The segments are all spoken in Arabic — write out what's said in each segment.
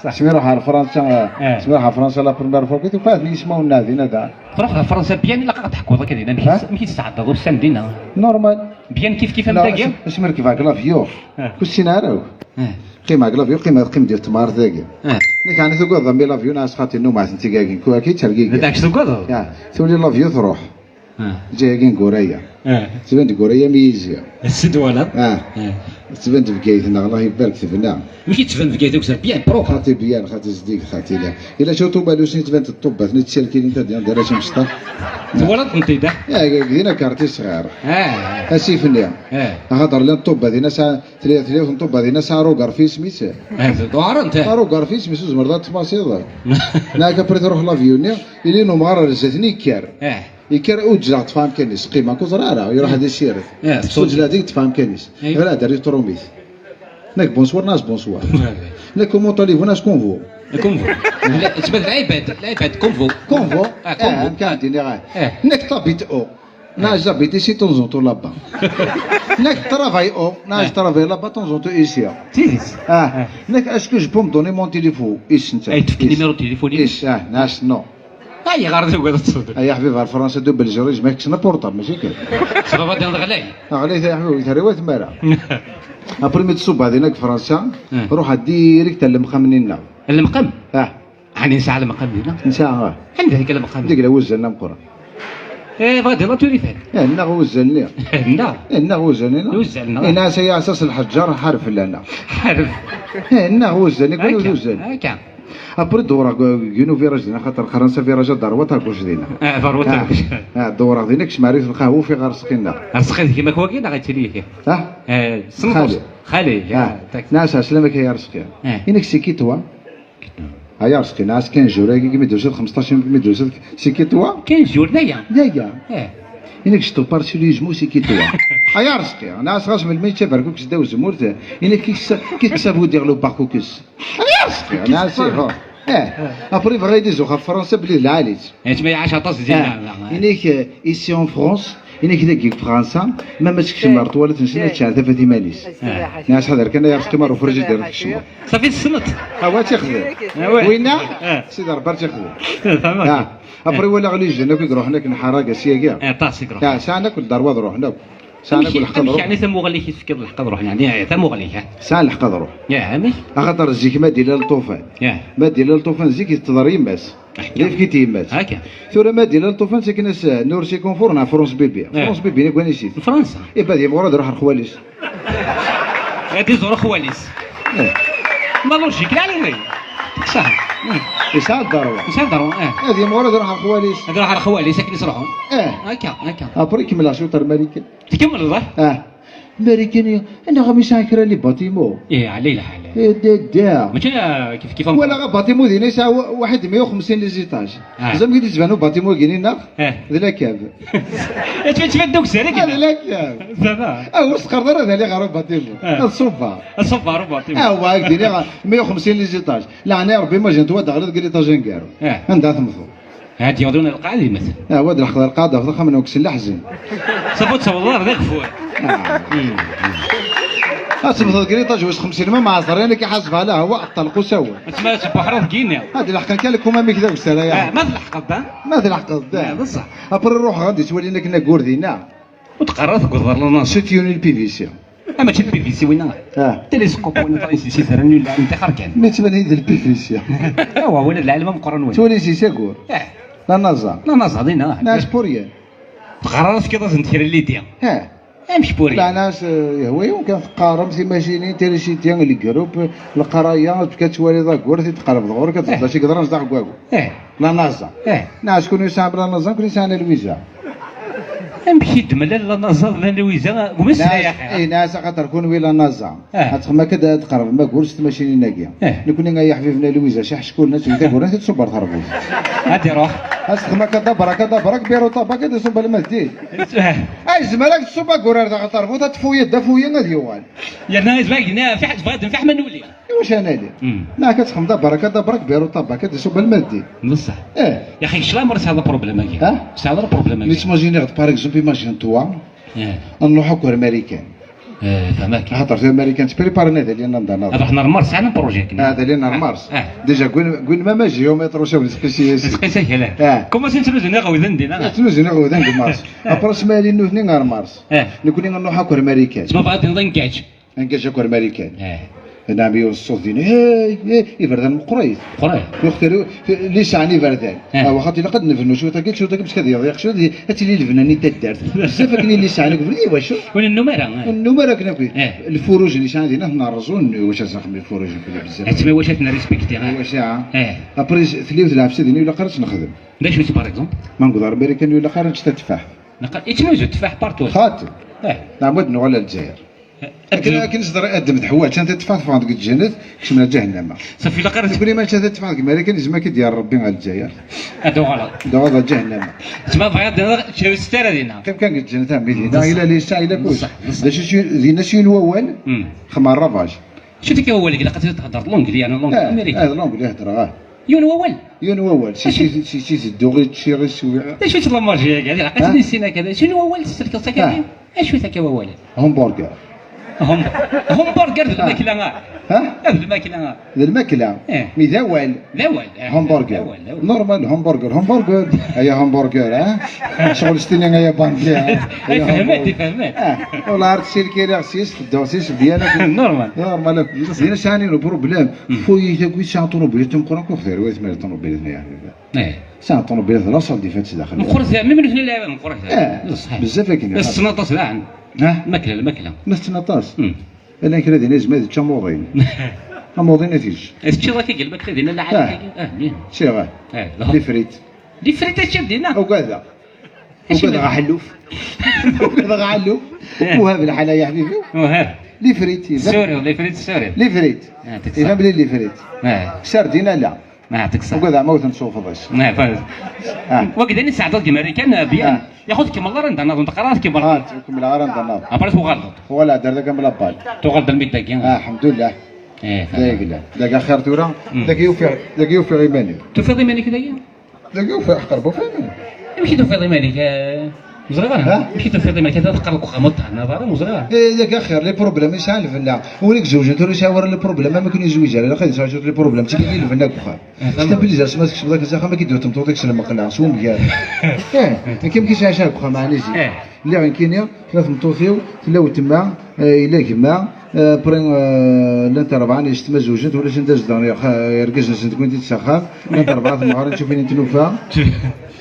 سمي روح على فرنسا سمي روح على فرنسا لا بروميير فوا كنت فاهم يسمعوا النادي هذا تروح لفرنسا بيان الا تحكوا هذاك دينا ما كيتستعدوا السندينا نورمال بيان كيف داكيا اسمر كيف كلافيو كلشي نعرف قيمة كلافيو قيمة ديال التمار ذاك نك يعني تقول ضمي لافيو ناس خاطر نو مع سنتيكاكين كو اكيد تلقي داك تقول تولي لافيو تروح جايين كوريا تبان كوريا ميزيا السدوله تبان بكايتنا الله يبارك فينا ماشي تبان بكايتك بيان برو خاطي بيان خاطي صديق خاطي لا الا شفتو بالوسني تبان الطوبه ثني تشالكين انت دايره شمسطه ولا تنطيده دينا كارتي صغار هاسي فنيا خاطر لا الطوبه دينا ساعه ثلاثه الطوبه دينا ساعه روكار في سميت دوار انت روكار في سميت زوج مرات تفاصيل ناك بري تروح لافيوني اللي نو مغار رزتني كار يكر وجلا تفهم كنيس قيمه كزراره يروح هذا الشيرف وجلا ديك تفهم كنيس غير هذا ري تروميت ناك بونسوار ناس بونسوار ناك كومون طاليفو ناس كونفو كونفو تبان العباد كونفو كان ديني غير ناك طابيت او ناس جابيتي سي طونزونتو لابا ناك ترافاي او ناس ترافاي لابا طونزونتو ايسيا تيس ناك اسكو جو بوم دوني مون تيليفون ايش انت تفك نيميرو تليفوني ايش ناس نو هاي غير تقعد تصدق يا حبيبي على فرنسا دوب الجريج ما كشنا بورطاب ماشي كده سبب ديال غلاي غلاي يا حبيبي تروات مالا ابري مي تصوب هذيك فرنسا روح ديريكت المخمنين المقام حني نسعى المقام هنا نسعى عندي هيك المقام ديك لا وزلنا مقرا غادي لا توري فين نا وزلني نا وزلنا وزلنا انا سي اساس الحجار حرف لنا حرف نا وزلني كل وزل هكا ابري دورا كينو فيراج خاطر فرنسا فيراج دروات هاكوش دينا دروات دورا دينك شماري في القهوه في غرسقينا رسقيت كيما كواكينا غيتريه خالي ناس سلامك يا رسقي انك سيكيتوا هيا رسقي ناس كان جوراكي كيما دوزت 15 كيما دوزت سيكيتوا كان جور نايا انك شتو بارسي لي جمو سيكيتوا هيا رسقي ناس غاش من الميت شافركوك داو زمورت انك كي تسابو دير لو باكوكس هيا رسقي ناس هو ابري بغا يديزو في فرنسا بلي العاليت انت ما يعاش طاس ديالنا انك ايسي اون فرونس انك داك فرنسا ما مسكش مرت ولا تنسى تشعل فاتي ماليس ناس هذا كان يرسقي مارو فرجي ديال الشمو صافي السنت هو تيخدم وينا سيدي ربار تيخدم ابري ولا غلي جنا كي نروح هناك نحراقه سياكا طاسك روح ساعه ناكل دروه نروح هناك ساعه ناكل الحق نروح يعني ثمو غلي كيفكر الحق نروح يعني ثمو غلي ساعه الحق نروح ماشي خاطر الزيك ما دير للطوفان ما دير للطوفان زيك يتضر يماس كيف كي تيماس هكا ثورة ما دير للطوفان ساكن نور سي كونفور فرونس بيبي فرونس بيبي نكون نسيت فرنسا اي بادي مورا نروح الخواليس غادي زور خواليس ما لوجيك لا علي صح يساعد الدروه هذه مورا نروح الخواليس نروح على الخواليس ساكن يصرحوا هكا ابري كمل الشوط الملكي تكمل الله ماريكانية انا غامي ساكرا لي باتيمو عليه الحال دا ماشي كيف ولا باتيمو دينا يساوي واحد 150 ليزيتاج زعما كي تبانو باتيمو كاينين لا كاب تبان دوك سيرك لا كاب زعما وسط قردر هذا اللي غير باتيمو الصفار باتيمو هو هاك دينا 150 ليزيتاج لا انا ربي ما جنت واد غير قال لي طاجين كارو عندها ثمثو هادي يودون القاعده مثلا واد الخضر القاعده في ضخم نوكس اللحزن صافي تصور ذاك فوق اسمع كريطاج واش 50 ما معصرين كي حاسبها لا هو طلقوا سوا تسمى بحر ثقينا هذه الحق كان لكم امي كذا وسلا يا ما الحق ما الحق بصح ابر نروح غادي تولي لنا كنا كوردينا وتقرر تقدر لنا ستيوني البي في سي اما تشد البي في سي وين تلسكوب وين طري سي ثرني ولا انت خركان ما تبان هيد البي في سي هو وين العالم مقرن وين تولي سي سيكور لا نازا دينا ناس بوريا قررت كذا تنتير اللي ديا مش بوري لا ناس هو يمكن تقارب سي ماشيني تيري شي تيان لي جروب القرايه كتوالي ذاك ورثي تقرب ظهور كتبدا شي كدران صداع كواكو لا نازا ناس كون يسان بلا نازا كون يسان لويزا نمشي دملا لا نازا لا لويزا قمس يا اخي اي ناس خاطر كون ويلا نازا تخما كدا تقرب ما قولش ماشيني ناقيه نكون يا حبيبنا لويزا شي حشكون الناس اللي كنقول انت تصبر تهربوا هادي روح اسخما كدبرك بيرو طابا كدا صوب المسجد اي زمالك تصوب كورار تاع طربوطه تفويه دفويه غادي يا ناس باقي في حاجه بغات نفح ما نولي واش انا لي لا كتخم دبرك بيرو طابا كدا صوب المسجد بصح يا اخي شلا مرت هذا بروبليم هكي هذا البروبليم مي تيماجيني باغ اكزومبل ايماجين توا نروحو كور امريكان فهمك. خاطر في امريكان تبريبارنا هذا اللي نضنا هذا حنا المارس عندنا بروجي هذا اللي مارس ديجا قول ما جيومتر وشاو سقسي سهله كما سنتلوز نغو ذندنا تلوز نغو ذند مارس ابرس مالي انه هنا غير مارس نكون نروح اكو امريكان ما بعد نضنكاج انكاج اكو امريكان نعم الصوت ديني هاي يبردان قريت يختاروا ليش عني بردان واخا الا قد نفنوا شو تاكل شو تاكل كذا يضيق شو هاتي لي الفنانين تدارت بزاف كاين اللي شعني قبل ايوا شو وين النمره كنا الفروج اللي شعني هنا نرزون واش صاحبي الفروج بزاف تسمى واش نريسبكتي واش ابري ثليث العفسه ديني ولا قررت نخدم باش واش باغ اكزومبل ما نقدر امريكان ولا قررت تتفاح يتموز التفاح بارتو خاطر نعمد نغلا الجزائر لكن نصدر يقدم تحوات انت تدفع في عندك الجنة كش من جهنم صافي لا قررت تقول لي ما انت تدفع عندك امريكان لازم كيدير ربي على الجزائر هذا غلط هذا غلط جهنم تما بغيت شي ستاره دينا كيف كان قلت جنة ميدينا الى لي ساعه الى كوش باش دينا شي الاول خمار رافاج شو تك اول اللي قد تهضر لونجلي انا لونجلي امريكي هذا لونجلي يهضر يون اول شي الدوغي تشي غير شويه شو تلمر جاي قاعد عقلت نسينا كذا شنو اول السلكه ساكن اش تك اول همبرجر همبرجر الماكله الماكله الماكله ميزاول همبرجر نورمال همبرجر هي همبرجر شغل شتيني يا بانكي فهمت والله عرفت شي الكيري عسيس الدوسيس ديالك نورمال دينا شاني لو بروبليم فوي تاكوي شان طوموبيل تمقرا كو خير ويت مال طوموبيل هنايا شان طوموبيل لا صال دي فات داخل مخرج من هنا لا مخرج بزاف كاين السنطاس لا عند الماكله السنطاس انا كرا دينا زعما تشاموضين اموضين نتيج شتي راك قلبك دينا لا عاد شي غا لي فريت اش دينا وكذا غحلوف وكذا غحلوف وهاب الحلا يا حبيبي وهاب لي فريت سوري لي فريت اذا بلي لي فريت سردينه لا ما يعطيك الصحة وكذا موت نشوف باش فاز وكذا نساعد الامريكان بيان ياخذ كيما الله راه نظن قرارات كيما كيما العران نظن ابرز وغلط ولا دار ذاك من لابال تغلط الميت داك الحمد لله ذاك خير تورا ذاك يوفي غيماني توفي ضيماني كذا ذاك يوفي قربو فهمني ماشي توفي ضيماني مزرغه ماشي توفي ضيماني كذا تقلق خمط نظر مزرغه ذاك خير لي بروبليم يسال الفنا وليك زوجته ولا شاور لي بروبليم ما كاين زوج على خاطر شاور لي بروبليم تيجي الفنا كوخا حتى بلي جالس ما تكتب ذاك الزخم ما كيدير تمطو داك السلام قلع سوم ديال ما كيمكنش عشان كوخا مع نيجي اللي غير كاينه ثلاث مطوفيو تلاو تما الا كما برين لانت ربعه اللي شتما زوجت ولا شنداز دار يركز تكون انت تسخر لانت ربعه في النهار تشوفين انت نوفا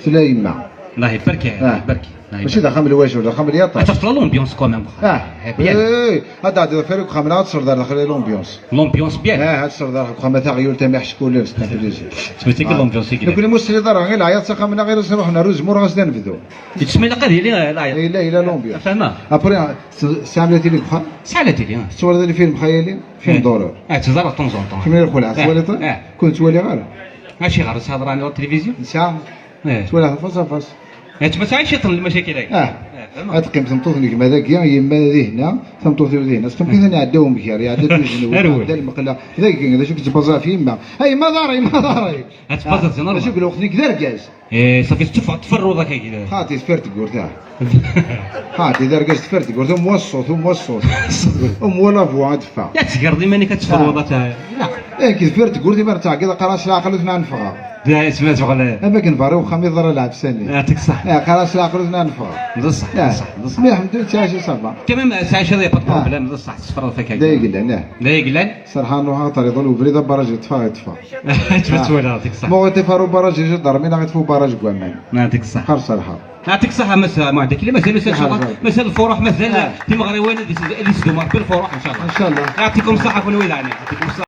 تلا يما الله يبارك يبارك ماشي داخل الواش ولا داخل الياطاش تصل لومبيونس كومون هذا فريق خمنا تصر دار داخل لومبيونس بيان هاد تصر دار خمنا تاع غيول تاع محشكول سميتي لومبيونس كي كل مسري دار غير العياط خمنا غير نروحنا روز مور غاسنا نفذو تسمي لقد هي العياط لا لومبيونس فهمها ابري ساملتي لي بخا سالتي لي الصور ديال الفيلم خيالي فيلم دولار تزار طون زون طون كيما الخلعه تواليط كنت تولي غير ماشي غير تهضر على التلفزيون ساعه توالي فاس ما تعيش المشاكل هاد قيمة تمطوطني كما ذاك يما ذي هنا تمطوطي ذي هنا تمكن نعداهم بخير يعدد الجنوب يعدد المقله ذاك هذا شوف تبازا فيه ما هاي ما داري تبازا سنار شوف لو خذني كذا ركاز صافي تفروا ذاك كذا خاطي سفرت قرتها خاطي اذا ركاز سفرت قرت موصوت ولا فوا دفا يا تقرضي ماني كتفروا ذاك لا كي سفرت قرتي ما تاع كذا قراش العقل وثنا نفغا لا سمعت شغل اما كنفاري وخمي ضر لعب سني يعطيك الصحة قراش العقل وثنا نفغا بصح الحمد لله تعيش صافا كمان ساعه هذا بروبليم بصح تصفر فيك لا يقلان لا يقلان سرحان روحها طريق الوبريده براج يطفى تبت يعطيك الصحة مو تفارو براج يجدر من غيطفو براج كوامان يعطيك الصحة خير صراحه يعطيك الصحة ما عندك كلمة مثل الفرح مثل في المغرب وين اللي يسدوا بالفرح ان شاء الله ان شاء الله يعطيكم الصحة كونوا ويلعني يعطيكم الصحة.